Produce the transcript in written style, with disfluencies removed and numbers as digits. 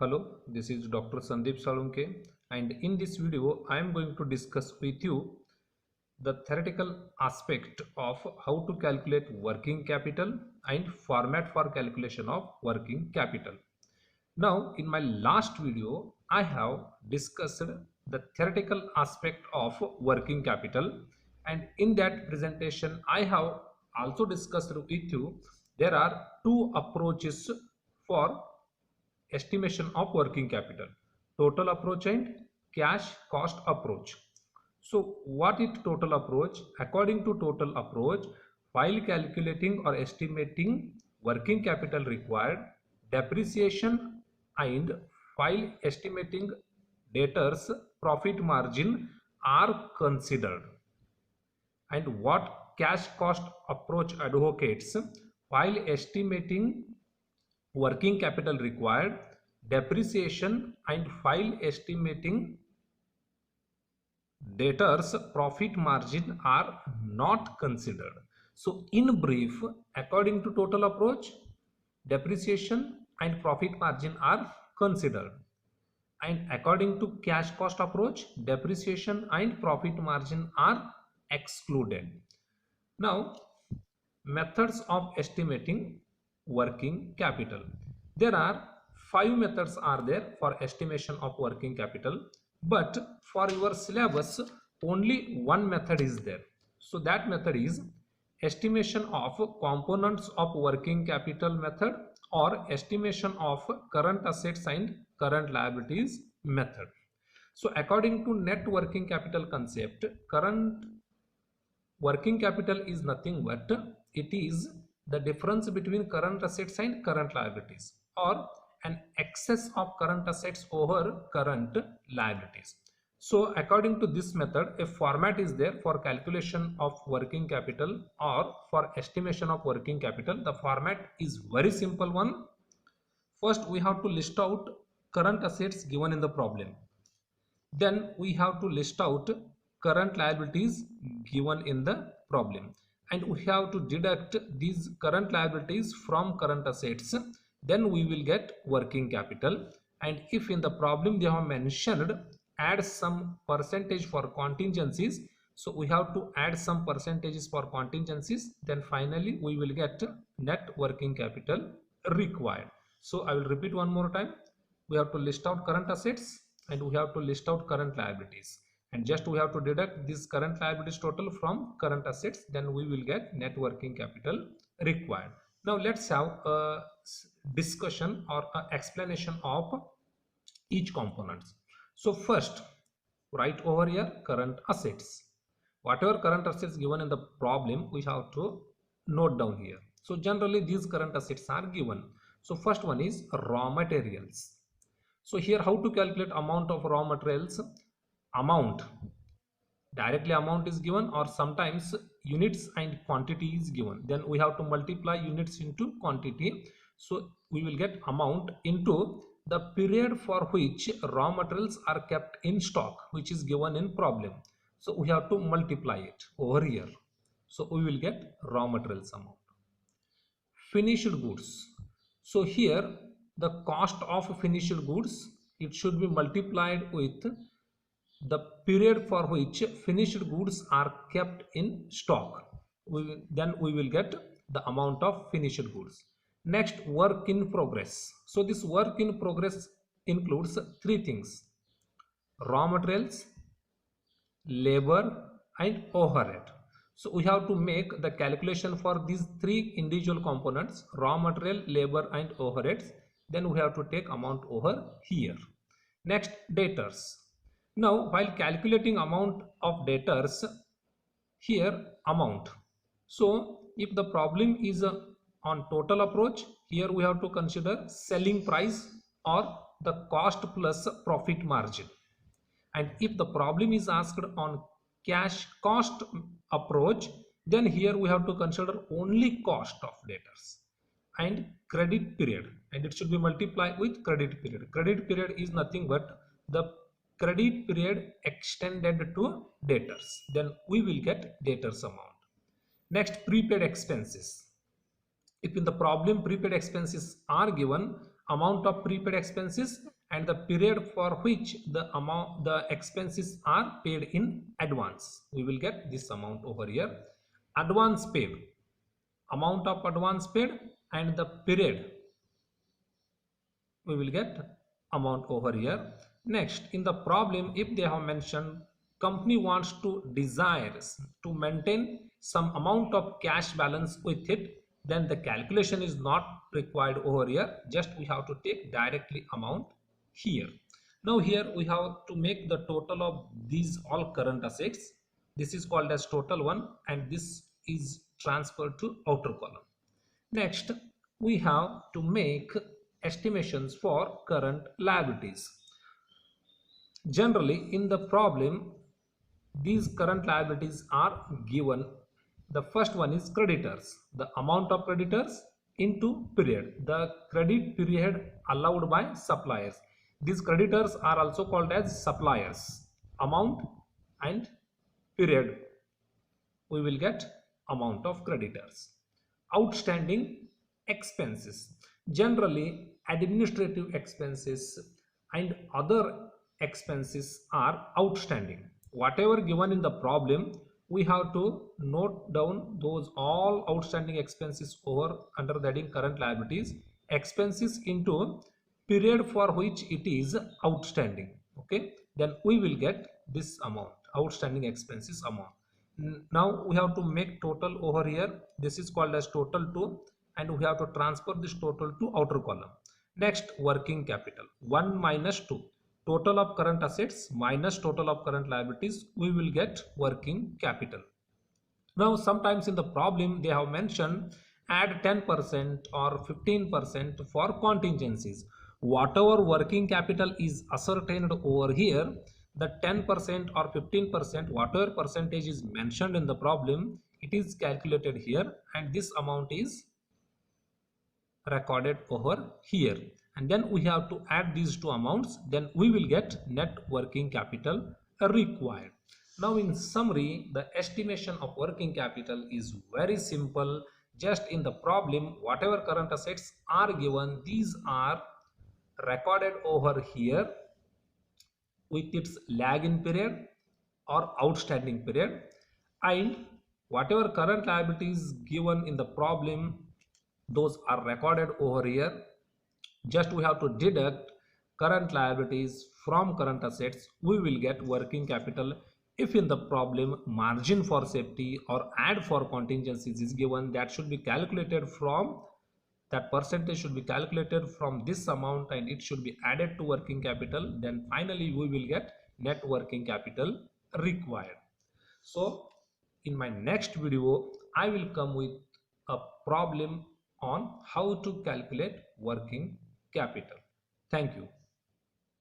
Hello, this is Dr. Sandeep Salunke, and in this video, I am going to discuss with you the theoretical aspect of how to calculate working capital and format for calculation of working capital. Now, in my last video, I have discussed the theoretical aspect of working capital, and in that presentation, I have also discussed with you there are two approaches for estimation of working capital: total approach and cash cost approach. So what is total approach? According to total approach, while calculating or estimating working capital required, depreciation and while estimating debtors profit margin are considered. And what cash cost approach advocates? While estimating working capital required, depreciation and while estimating debtors profit margin are not considered. So in brief, according to total approach, depreciation and profit margin are considered, and according to cash cost approach, depreciation and profit margin are excluded. Now, methods of estimating working capital. There are 5 methods are there for estimation of working capital, but for your syllabus only one method is there. So that method is estimation of components of working capital method, or estimation of current assets and current liabilities method. So according to net working capital concept, current working capital is nothing but it is the difference between current assets and current liabilities, or an excess of current assets over current liabilities. So according to this method, a format is there for calculation of working capital or for estimation of working capital. The format is very simple one. First we have to list out current assets given in the problem. Then we have to list out current liabilities given in the problem, and we have to deduct these current liabilities from current assets. Then we will get working capital. And if in the problem they have mentioned add some percentage for contingencies, so we have to add some percentages for contingencies. Then finally we will get net working capital required. So I will repeat one more time. We have to list out current assets and we have to list out current liabilities, and just we have to deduct this current liabilities total from current assets. Then we will get net working capital required. Now let's have a discussion or an explanation of each components. So first, write over here current assets. Whatever current assets given in the problem, we have to note down here. So generally these current assets are given. So first one is raw materials. So here how to calculate amount of raw materials? Amount, directly amount is given, or sometimes units and quantity is given. Then we have to multiply units into quantity. So we will get amount into the period for which raw materials are kept in stock, which is given in problem. So we have to multiply it over here. So we will get raw materials amount. Finished goods. So here the cost of finished goods, it should be multiplied with the period for which finished goods are kept in stock. Then we will get the amount of finished goods. Next, work in progress. So this work in progress includes three things: raw materials, labor and overhead. So we have to make the calculation for these three individual components: raw material, labor and overheads. Then we have to take amount over here. Next, debtors. Now while calculating amount of debtors, here amount. So if the problem is on total approach, here we have to consider selling price or the cost plus profit margin. And if the problem is asked on cash cost approach, then here we have to consider only cost of debtors and credit period, and it should be multiplied with credit period. Credit period is nothing but the credit period extended to debtors. Then we will get debtors amount. Next, prepaid expenses. If in the problem prepaid expenses are given, amount of prepaid expenses and the period for which the expenses are paid in advance. We will get this amount over here. Advance paid, amount of advance paid and the period, we will get amount over here. Next, in the problem, if they have mentioned company wants to desires to maintain some amount of cash balance with it, then the calculation is not required over here. Just we have to take directly amount here. Now here we have to make the total of these all current assets. This is called as total one and this is transferred to outer column. Next, we have to make estimations for current liabilities. Generally, in the problem, these current liabilities are given. The first one is creditors, the amount of creditors into period, the credit period allowed by suppliers. These creditors are also called as suppliers. Amount and period, we will get amount of creditors. Outstanding expenses, generally administrative expenses and other expenses are outstanding. Whatever given in the problem, we have to note down those all outstanding expenses over under the heading current liabilities, expenses into period for which it is outstanding. Okay, then we will get this amount, outstanding expenses amount. Now we have to make total over here. This is called as total 2 and we have to transfer this total to outer column. Next, working capital, 1 minus 2, total of current assets minus total of current liabilities, we will get working capital. Now sometimes in the problem they have mentioned add 10% or 15% for contingencies. Whatever working capital is ascertained over here, the 10% or 15%, whatever percentage is mentioned in the problem, it is calculated here and this amount is recorded over here. And then we have to add these two amounts, then we will get net working capital required. Now in summary, the estimation of working capital is very simple. Just in the problem, whatever current assets are given, these are recorded over here with its lag in period or outstanding period, and whatever current liabilities given in the problem, those are recorded over here. Just we have to deduct current liabilities from current assets, we will get working capital. If in the problem margin for safety or add for contingencies is given, that should be calculated from, that percentage should be calculated from this amount and it should be added to working capital, then finally we will get net working capital required. So in my next video I will come with a problem on how to calculate working capital. Thank you.